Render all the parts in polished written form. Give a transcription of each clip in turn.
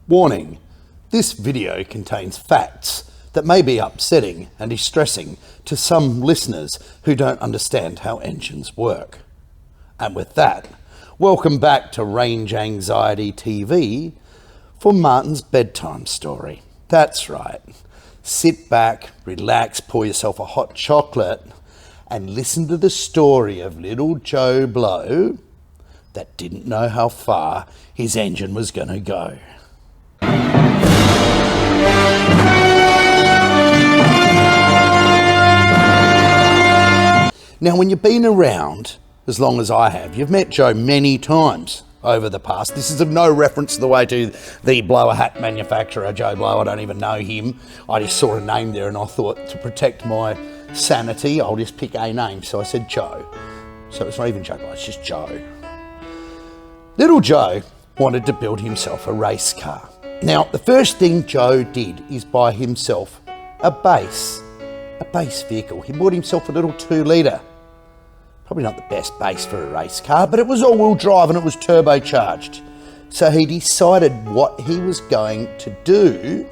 Warning, this video contains facts that may be upsetting and distressing to some listeners who don't understand how engines work. And with that, welcome back to Range Anxiety TV for Martin's bedtime story. That's right. Sit back, relax, pour yourself a hot chocolate and listen to the story of little Joe Blow that didn't know how far his engine was going to go. Now, when you've been around as long as I have, you've met Joe many times over the past. This is of no reference to the way to the blower hat manufacturer, Joe Blow. I don't even know him. I just saw a name there and I thought, to protect my sanity, I'll just pick a name. So I said Joe. So it's not even Joe Blow, it's just Joe. Little Joe wanted to build himself a race car. Now, the first thing Joe did is buy himself a base vehicle. He bought himself a little 2-litre. Probably not the best base for a race car, but it was all-wheel drive and it was turbocharged. So he decided what he was going to do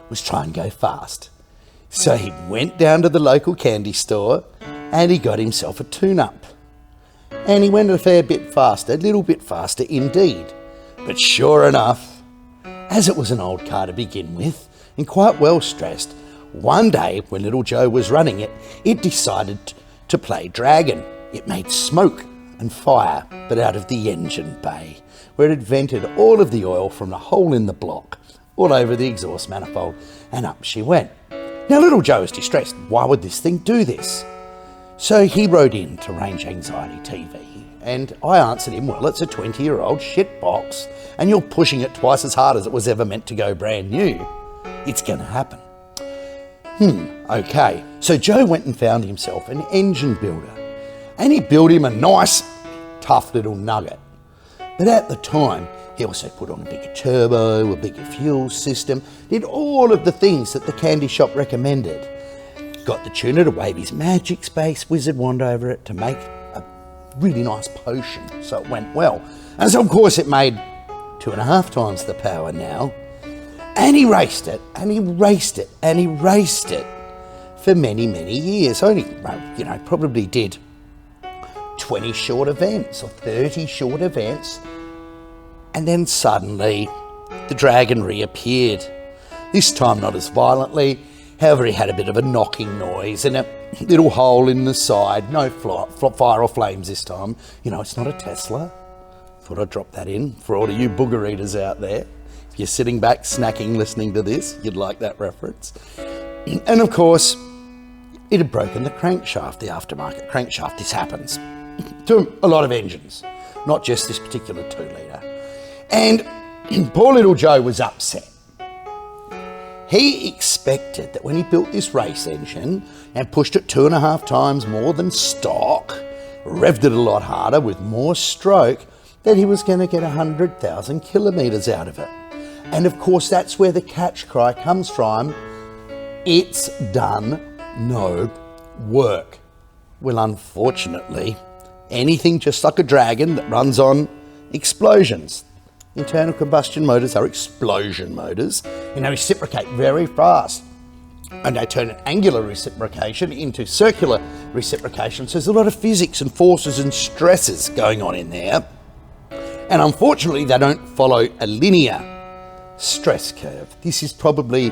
was try and go fast. So he went down to the local candy store and he got himself a tune-up. And he went a fair bit faster, a little bit faster indeed. But sure enough, as it was an old car to begin with and quite well stressed, one day when little Joe was running it, it decided to play dragon. It made smoke and fire, but out of the engine bay, where it had vented all of the oil from the hole in the block, all over the exhaust manifold, and up she went. Now little Joe was distressed. Why would this thing do this? So he wrote in to Range Anxiety TV, and I answered him, well, it's a 20-year-old shit box, and you're pushing it twice as hard as it was ever meant to go brand new. It's going to happen. Okay. So Joe went and found himself an engine builder, and he built him a nice, tough little nugget. But at the time, he also put on a bigger turbo, a bigger fuel system, did all of the things that the candy shop recommended. Got the tuner to wave his magic space wizard wand over it to make a really nice potion, so it went well. And so of course it made 2.5 times the power now. And he raced it, and he raced it, and he raced it for many, many years. Only, probably did 20 short events or 30 short events. And then suddenly the dragon reappeared. This time not as violently. However, he had a bit of a knocking noise and a little hole in the side. No fire or flames this time. It's not a Tesla. Thought I'd drop that in for all of you booger eaters out there. If you're sitting back, snacking, listening to this, you'd like that reference. And of course, it had broken the crankshaft, the aftermarket crankshaft. This happens to a lot of engines, not just this particular 2-litre. And poor little Joe was upset. He expected that when he built this race engine and pushed it 2.5 times more than stock, revved it a lot harder with more stroke, that he was going to get 100,000 kilometres out of it. And of course, that's where the catch cry comes from. It's done no work. Well, unfortunately, anything just like a dragon that runs on explosions. Internal combustion motors are explosion motors, and they reciprocate very fast. And they turn an angular reciprocation into circular reciprocation. So there's a lot of physics and forces and stresses going on in there. And unfortunately, they don't follow a linear stress curve. This is probably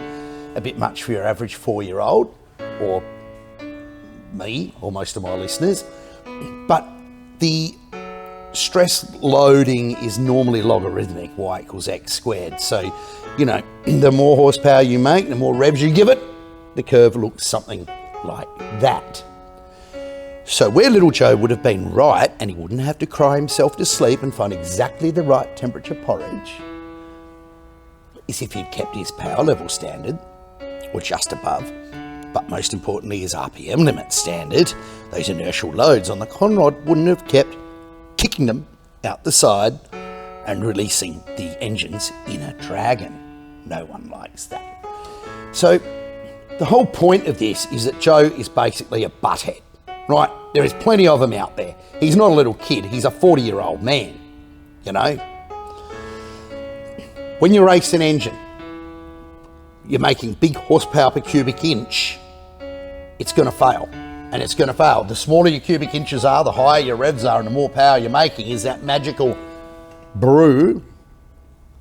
a bit much for your average 4-year-old, or me, or most of my listeners. But the stress loading is normally logarithmic, y equals x squared. So, the more horsepower you make, the more revs you give it, the curve looks something like that. So where little Joe would have been right, and he wouldn't have to cry himself to sleep and find exactly the right temperature porridge, is if he'd kept his power level standard, or just above, but most importantly his RPM limit standard. Those inertial loads on the conrod wouldn't have kept kicking them out the side and releasing the engines in a dragon. No one likes that. So the whole point of this is that Joe is basically a butthead, right? There is plenty of them out there. He's not a little kid, he's a 40-year-old man, When you race an engine, you're making big horsepower per cubic inch, it's going to fail. And it's going to fail. The smaller your cubic inches are, the higher your revs are, and the more power you're making is that magical brew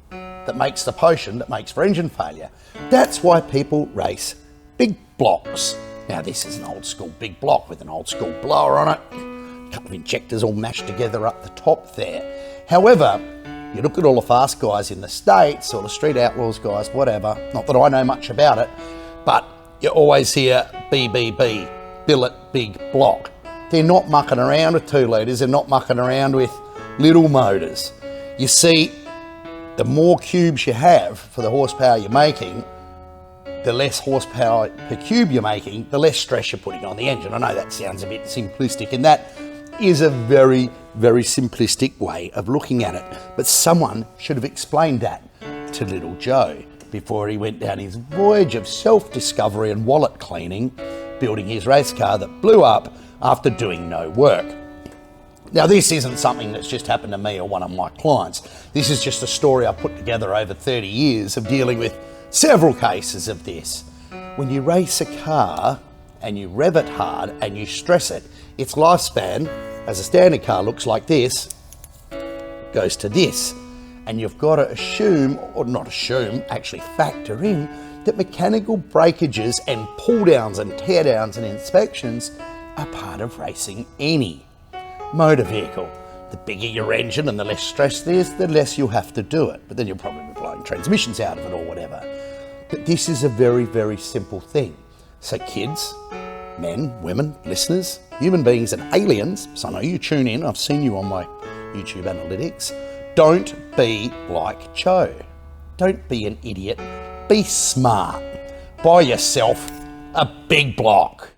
that makes the potion that makes for engine failure. That's why people race big blocks. Now this is an old school big block with an old school blower on it, a couple of injectors all mashed together up the top there. However, you look at all the fast guys in the States, or the street outlaws guys, whatever, not that I know much about it, but you always hear BBB, billet big block. They're not mucking around with 2 litres, they're not mucking around with little motors. You see, the more cubes you have for the horsepower you're making, the less horsepower per cube you're making, the less stress you're putting on the engine. I know that sounds a bit simplistic, and that is a very, very simplistic way of looking at it. But someone should have explained that to little Joe before he went down his voyage of self-discovery and wallet cleaning, building his race car that blew up after doing no work. Now, this isn't something that's just happened to me or one of my clients. This is just a story I put together over 30 years of dealing with several cases of this. When you race a car and you rev it hard and you stress it, its lifespan, as a standard car looks like this, goes to this. And you've got to assume, or not assume, actually factor in that mechanical breakages and pull downs and tear downs and inspections are part of racing any motor vehicle. The bigger your engine and the less stress there is, the less you'll have to do it. But then you'll probably be blowing transmissions out of it or whatever. But this is a very, very simple thing. So kids, men, women, listeners, human beings and aliens, so I know you tune in, I've seen you on my YouTube analytics, don't be like Joe. Don't be an idiot. Be smart. Buy yourself a big block.